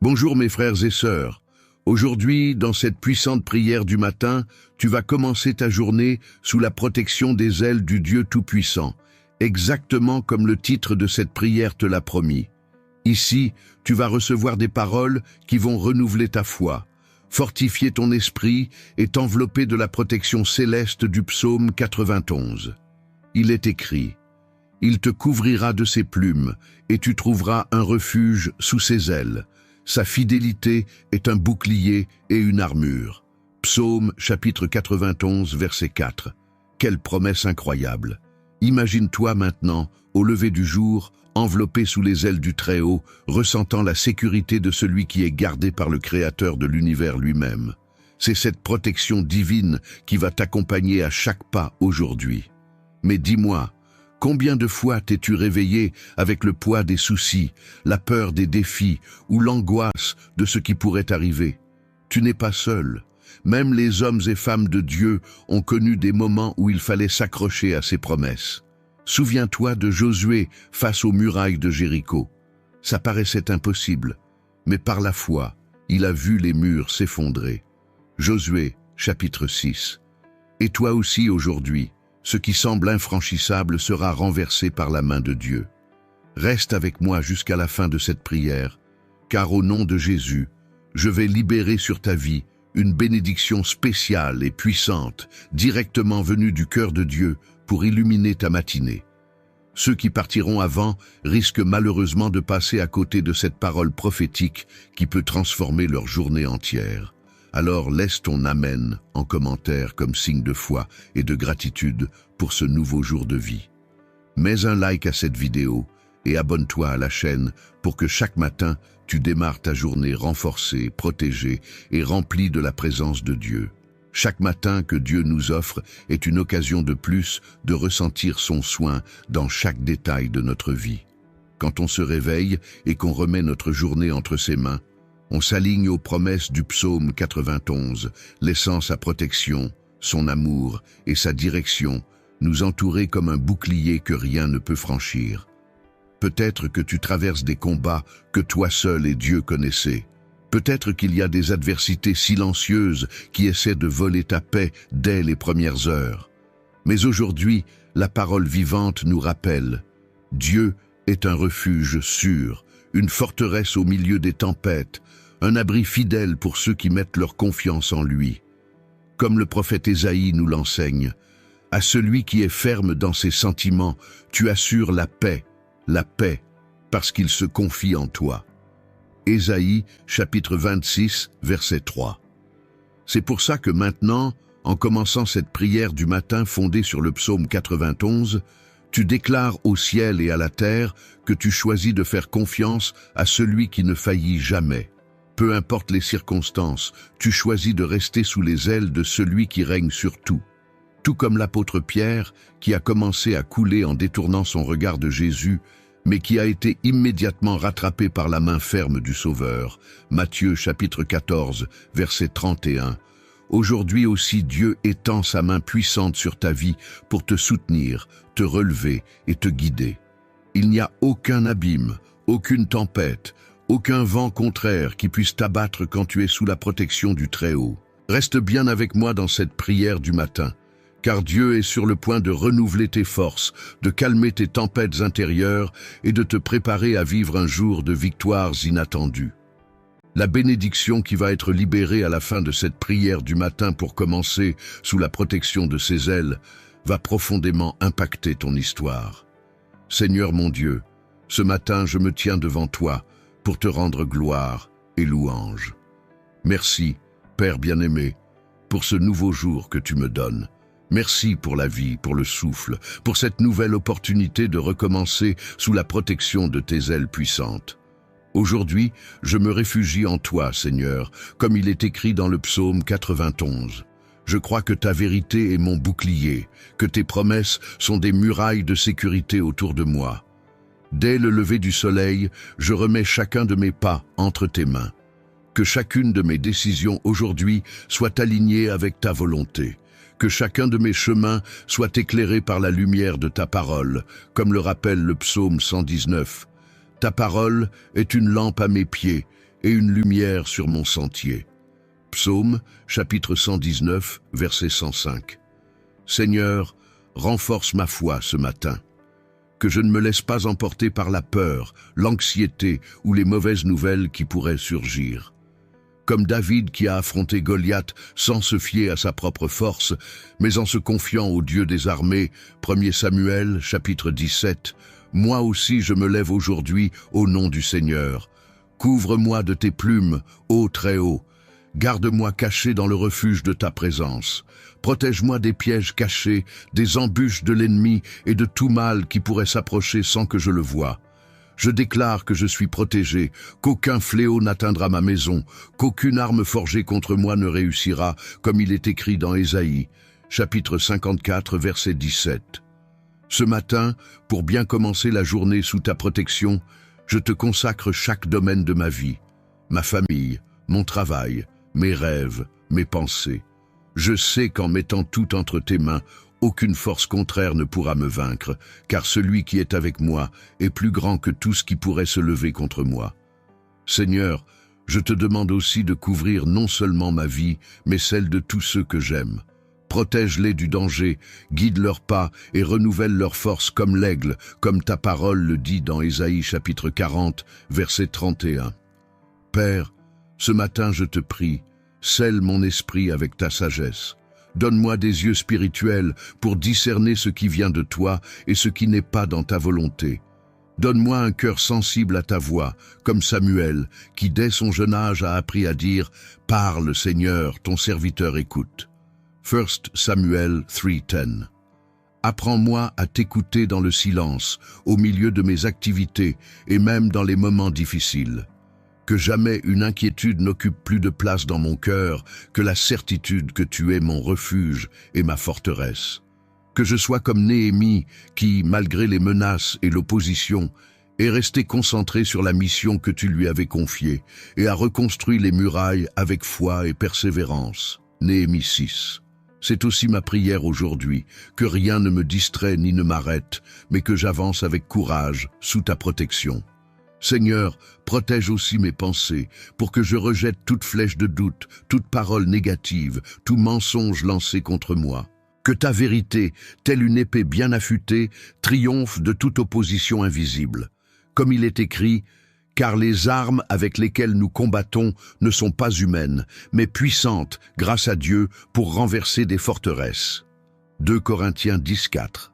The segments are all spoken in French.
Bonjour mes frères et sœurs. Aujourd'hui, dans cette puissante prière du matin, tu vas commencer ta journée sous la protection des ailes du Dieu Tout-Puissant, exactement comme le titre de cette prière te l'a promis. Ici, tu vas recevoir des paroles qui vont renouveler ta foi, fortifier ton esprit et t'envelopper de la protection céleste du psaume 91. Il est écrit: « Il te couvrira de ses plumes, et tu trouveras un refuge sous ses ailes. Sa fidélité est un bouclier et une armure. » Psaume chapitre 91, verset 4. Quelle promesse incroyable! Imagine-toi maintenant, au lever du jour, enveloppé sous les ailes du Très-Haut, ressentant la sécurité de celui qui est gardé par le Créateur de l'univers lui-même. C'est cette protection divine qui va t'accompagner à chaque pas aujourd'hui. Mais dis-moi, combien de fois t'es-tu réveillé avec le poids des soucis, la peur des défis ou l'angoisse de ce qui pourrait arriver? Tu n'es pas seul. Même les hommes et femmes de Dieu ont connu des moments où il fallait s'accrocher à ses promesses. Souviens-toi de Josué face aux murailles de Jéricho. Ça paraissait impossible, mais par la foi, il a vu les murs s'effondrer. Josué, chapitre 6. Et toi aussi aujourd'hui, ce qui semble infranchissable sera renversé par la main de Dieu. Reste avec moi jusqu'à la fin de cette prière, car au nom de Jésus, je vais libérer sur ta vie une bénédiction spéciale et puissante, directement venue du cœur de Dieu pour illuminer ta matinée. Ceux qui partiront avant risquent malheureusement de passer à côté de cette parole prophétique qui peut transformer leur journée entière. Alors laisse ton Amen en commentaire comme signe de foi et de gratitude pour ce nouveau jour de vie. Mets un like à cette vidéo et abonne-toi à la chaîne pour que chaque matin, tu démarres ta journée renforcée, protégée et remplie de la présence de Dieu. Chaque matin que Dieu nous offre est une occasion de plus de ressentir son soin dans chaque détail de notre vie. Quand on se réveille et qu'on remet notre journée entre ses mains, on s'aligne aux promesses du psaume 91, laissant sa protection, son amour et sa direction nous entourer comme un bouclier que rien ne peut franchir. Peut-être que tu traverses des combats que toi seul et Dieu connaissez. Peut-être qu'il y a des adversités silencieuses qui essaient de voler ta paix dès les premières heures. Mais aujourd'hui, la parole vivante nous rappelle: Dieu est un refuge sûr, une forteresse au milieu des tempêtes, un abri fidèle pour ceux qui mettent leur confiance en lui. Comme le prophète Ésaïe nous l'enseigne, à celui qui est ferme dans ses sentiments, tu assures la paix, parce qu'il se confie en toi. Ésaïe, chapitre 26, verset 3. C'est pour ça que maintenant, en commençant cette prière du matin fondée sur le psaume 91, tu déclares au ciel et à la terre que tu choisis de faire confiance à celui qui ne faillit jamais. Peu importe les circonstances, tu choisis de rester sous les ailes de celui qui règne sur tout. Tout comme l'apôtre Pierre, qui a commencé à couler en détournant son regard de Jésus, mais qui a été immédiatement rattrapé par la main ferme du Sauveur. Matthieu chapitre 14, verset 31. Aujourd'hui aussi Dieu étend sa main puissante sur ta vie pour te soutenir, te relever et te guider. Il n'y a aucun abîme, aucune tempête, aucun vent contraire qui puisse t'abattre quand tu es sous la protection du Très-Haut. Reste bien avec moi dans cette prière du matin, car Dieu est sur le point de renouveler tes forces, de calmer tes tempêtes intérieures et de te préparer à vivre un jour de victoires inattendues. La bénédiction qui va être libérée à la fin de cette prière du matin pour commencer sous la protection de ses ailes va profondément impacter ton histoire. Seigneur mon Dieu, ce matin je me tiens devant toi pour te rendre gloire et louange. Merci, Père bien-aimé, pour ce nouveau jour que tu me donnes. Merci pour la vie, pour le souffle, pour cette nouvelle opportunité de recommencer sous la protection de tes ailes puissantes. Aujourd'hui, je me réfugie en toi, Seigneur, comme il est écrit dans le psaume 91. Je crois que ta vérité est mon bouclier, que tes promesses sont des murailles de sécurité autour de moi. Dès le lever du soleil, je remets chacun de mes pas entre tes mains. Que chacune de mes décisions aujourd'hui soit alignée avec ta volonté. Que chacun de mes chemins soit éclairé par la lumière de ta parole, comme le rappelle le psaume 119. Ta parole est une lampe à mes pieds et une lumière sur mon sentier. Psaume, chapitre 119, verset 105. Seigneur, renforce ma foi ce matin. Que je ne me laisse pas emporter par la peur, l'anxiété ou les mauvaises nouvelles qui pourraient surgir. Comme David qui a affronté Goliath sans se fier à sa propre force, mais en se confiant au Dieu des armées, 1 Samuel, chapitre 17, moi aussi je me lève aujourd'hui au nom du Seigneur. Couvre-moi de tes plumes, ô Très-Haut. Garde-moi caché dans le refuge de ta présence. Protège-moi des pièges cachés, des embûches de l'ennemi et de tout mal qui pourrait s'approcher sans que je le voie. Je déclare que je suis protégé, qu'aucun fléau n'atteindra ma maison, qu'aucune arme forgée contre moi ne réussira, comme il est écrit dans Ésaïe, chapitre 54, verset 17. Ce matin, pour bien commencer la journée sous ta protection, je te consacre chaque domaine de ma vie, ma famille, mon travail, mes rêves, mes pensées. Je sais qu'en mettant tout entre tes mains, aucune force contraire ne pourra me vaincre, car celui qui est avec moi est plus grand que tout ce qui pourrait se lever contre moi. Seigneur, je te demande aussi de couvrir non seulement ma vie, mais celle de tous ceux que j'aime. Protège-les du danger, guide leurs pas et renouvelle leurs forces comme l'aigle, comme ta parole le dit dans Ésaïe chapitre 40, verset 31. Père, ce matin je te prie, scelle mon esprit avec ta sagesse. Donne-moi des yeux spirituels pour discerner ce qui vient de toi et ce qui n'est pas dans ta volonté. Donne-moi un cœur sensible à ta voix, comme Samuel, qui dès son jeune âge a appris à dire « Parle, Seigneur, ton serviteur écoute ». 1 Samuel 3:10. Apprends-moi à t'écouter dans le silence, au milieu de mes activités et même dans les moments difficiles. Que jamais une inquiétude n'occupe plus de place dans mon cœur que la certitude que tu es mon refuge et ma forteresse. Que je sois comme Néhémie qui, malgré les menaces et l'opposition, est resté concentré sur la mission que tu lui avais confiée et a reconstruit les murailles avec foi et persévérance. Néhémie 6. C'est aussi ma prière aujourd'hui, que rien ne me distrait ni ne m'arrête, mais que j'avance avec courage sous ta protection. Seigneur, protège aussi mes pensées, pour que je rejette toute flèche de doute, toute parole négative, tout mensonge lancé contre moi. Que ta vérité, telle une épée bien affûtée, triomphe de toute opposition invisible. Comme il est écrit, « Car les armes avec lesquelles nous combattons ne sont pas humaines, mais puissantes, grâce à Dieu, pour renverser des forteresses. » 2 Corinthiens 10:4.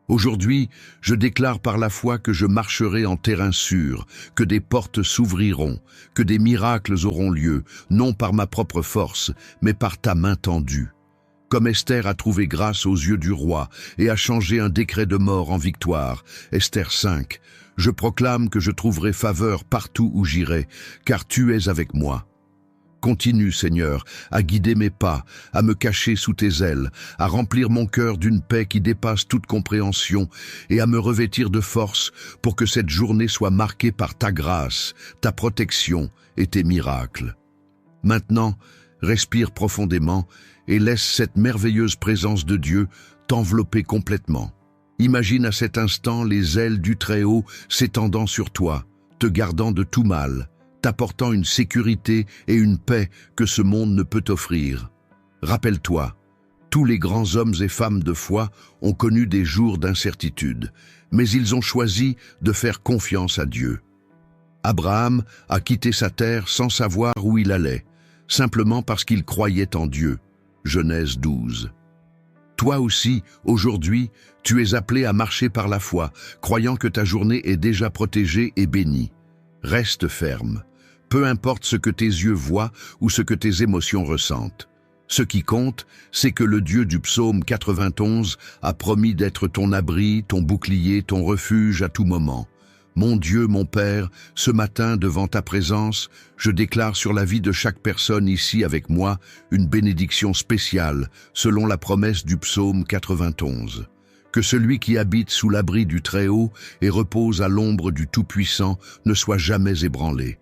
Aujourd'hui, je déclare par la foi que je marcherai en terrain sûr, que des portes s'ouvriront, que des miracles auront lieu, non par ma propre force, mais par ta main tendue. Comme Esther a trouvé grâce aux yeux du roi et a changé un décret de mort en victoire, Esther 5, je proclame que je trouverai faveur partout où j'irai, car tu es avec moi. Continue, Seigneur, à guider mes pas, à me cacher sous tes ailes, à remplir mon cœur d'une paix qui dépasse toute compréhension et à me revêtir de force pour que cette journée soit marquée par ta grâce, ta protection et tes miracles. Maintenant, respire profondément et laisse cette merveilleuse présence de Dieu t'envelopper complètement. Imagine à cet instant les ailes du Très-Haut s'étendant sur toi, te gardant de tout mal, t'apportant une sécurité et une paix que ce monde ne peut offrir. Rappelle-toi, tous les grands hommes et femmes de foi ont connu des jours d'incertitude, mais ils ont choisi de faire confiance à Dieu. Abraham a quitté sa terre sans savoir où il allait, simplement parce qu'il croyait en Dieu. Genèse 12. Toi aussi, aujourd'hui, tu es appelé à marcher par la foi, croyant que ta journée est déjà protégée et bénie. Reste ferme. Peu importe ce que tes yeux voient ou ce que tes émotions ressentent. Ce qui compte, c'est que le Dieu du psaume 91 a promis d'être ton abri, ton bouclier, ton refuge à tout moment. Mon Dieu, mon Père, ce matin, devant ta présence, je déclare sur la vie de chaque personne ici avec moi une bénédiction spéciale, selon la promesse du psaume 91. Que celui qui habite sous l'abri du Très-Haut et repose à l'ombre du Tout-Puissant ne soit jamais ébranlé.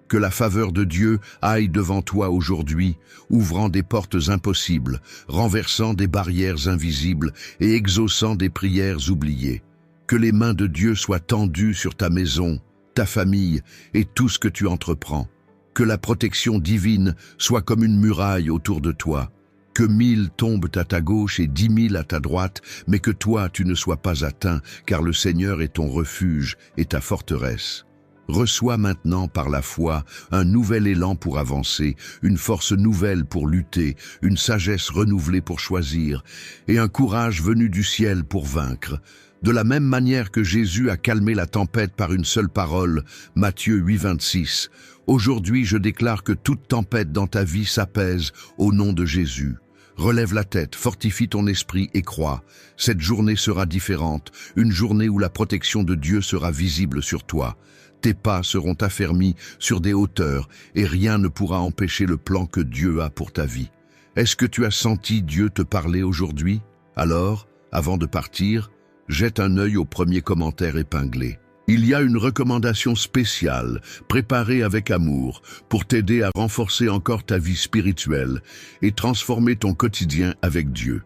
Que la faveur de Dieu aille devant toi aujourd'hui, ouvrant des portes impossibles, renversant des barrières invisibles et exaucant des prières oubliées. Que les mains de Dieu soient tendues sur ta maison, ta famille et tout ce que tu entreprends. Que la protection divine soit comme une muraille autour de toi. Que 1000 tombent à ta gauche et 10 000 à ta droite, mais que toi tu ne sois pas atteint, car le Seigneur est ton refuge et ta forteresse. Reçois maintenant par la foi un nouvel élan pour avancer, une force nouvelle pour lutter, une sagesse renouvelée pour choisir, et un courage venu du ciel pour vaincre. De la même manière que Jésus a calmé la tempête par une seule parole, Matthieu 8, 26, aujourd'hui je déclare que toute tempête dans ta vie s'apaise au nom de Jésus. Relève la tête, fortifie ton esprit et crois. Cette journée sera différente, une journée où la protection de Dieu sera visible sur toi. Tes pas seront affermis sur des hauteurs et rien ne pourra empêcher le plan que Dieu a pour ta vie. Est-ce que tu as senti Dieu te parler aujourd'hui? Alors, avant de partir, jette un œil au premier commentaire épinglé. Il y a une recommandation spéciale, préparée avec amour, pour t'aider à renforcer encore ta vie spirituelle et transformer ton quotidien avec Dieu.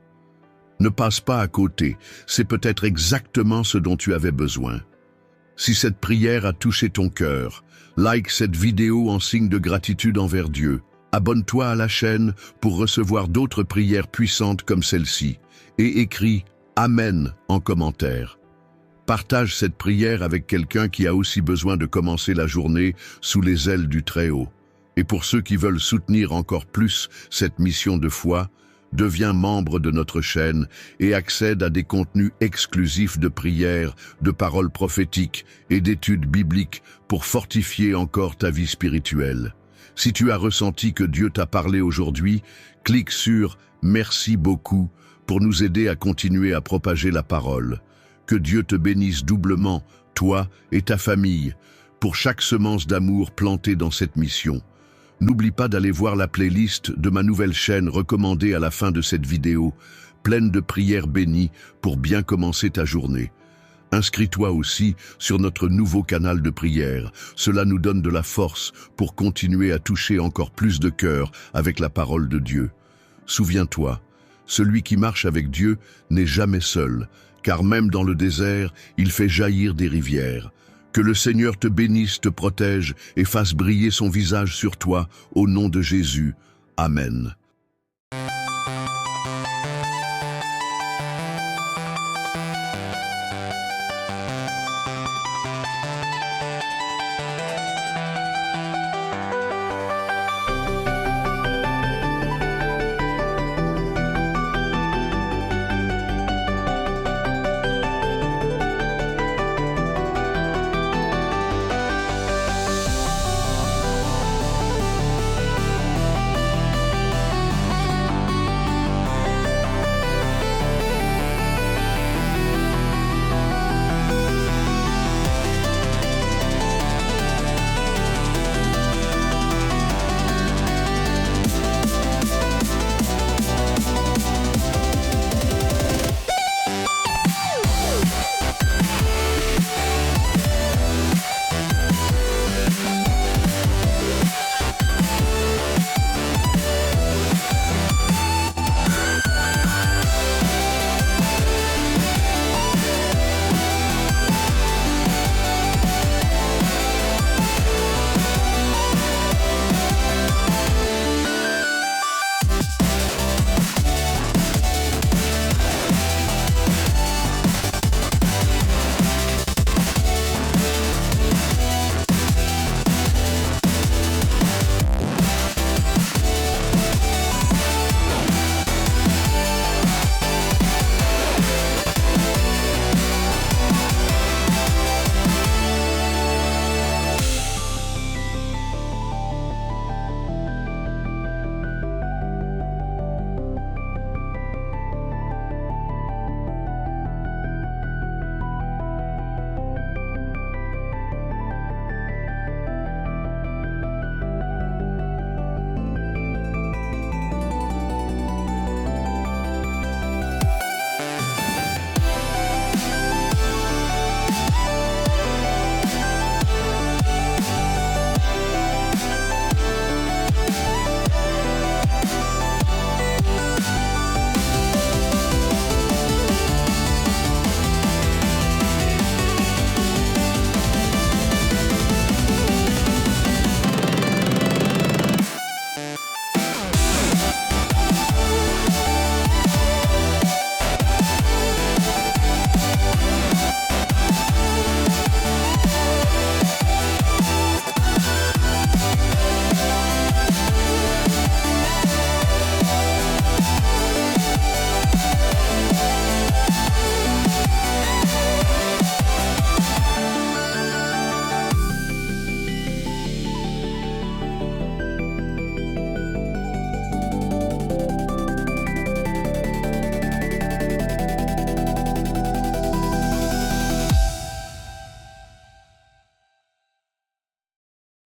Ne passe pas à côté, c'est peut-être exactement ce dont tu avais besoin. Si cette prière a touché ton cœur, like cette vidéo en signe de gratitude envers Dieu. Abonne-toi à la chaîne pour recevoir d'autres prières puissantes comme celle-ci et écris « Amen » en commentaire. Partage cette prière avec quelqu'un qui a aussi besoin de commencer la journée sous les ailes du Très-Haut. Et pour ceux qui veulent soutenir encore plus cette mission de foi, deviens membre de notre chaîne et accède à des contenus exclusifs de prières, de paroles prophétiques et d'études bibliques pour fortifier encore ta vie spirituelle. Si tu as ressenti que Dieu t'a parlé aujourd'hui, clique sur « Merci beaucoup » pour nous aider à continuer à propager la parole. Que Dieu te bénisse doublement, toi et ta famille, pour chaque semence d'amour plantée dans cette mission. N'oublie pas d'aller voir la playlist de ma nouvelle chaîne recommandée à la fin de cette vidéo, pleine de prières bénies pour bien commencer ta journée. Inscris-toi aussi sur notre nouveau canal de prière. Cela nous donne de la force pour continuer à toucher encore plus de cœurs avec la parole de Dieu. Souviens-toi, celui qui marche avec Dieu n'est jamais seul, car même dans le désert, il fait jaillir des rivières. Que le Seigneur te bénisse, te protège et fasse briller son visage sur toi, au nom de Jésus. Amen.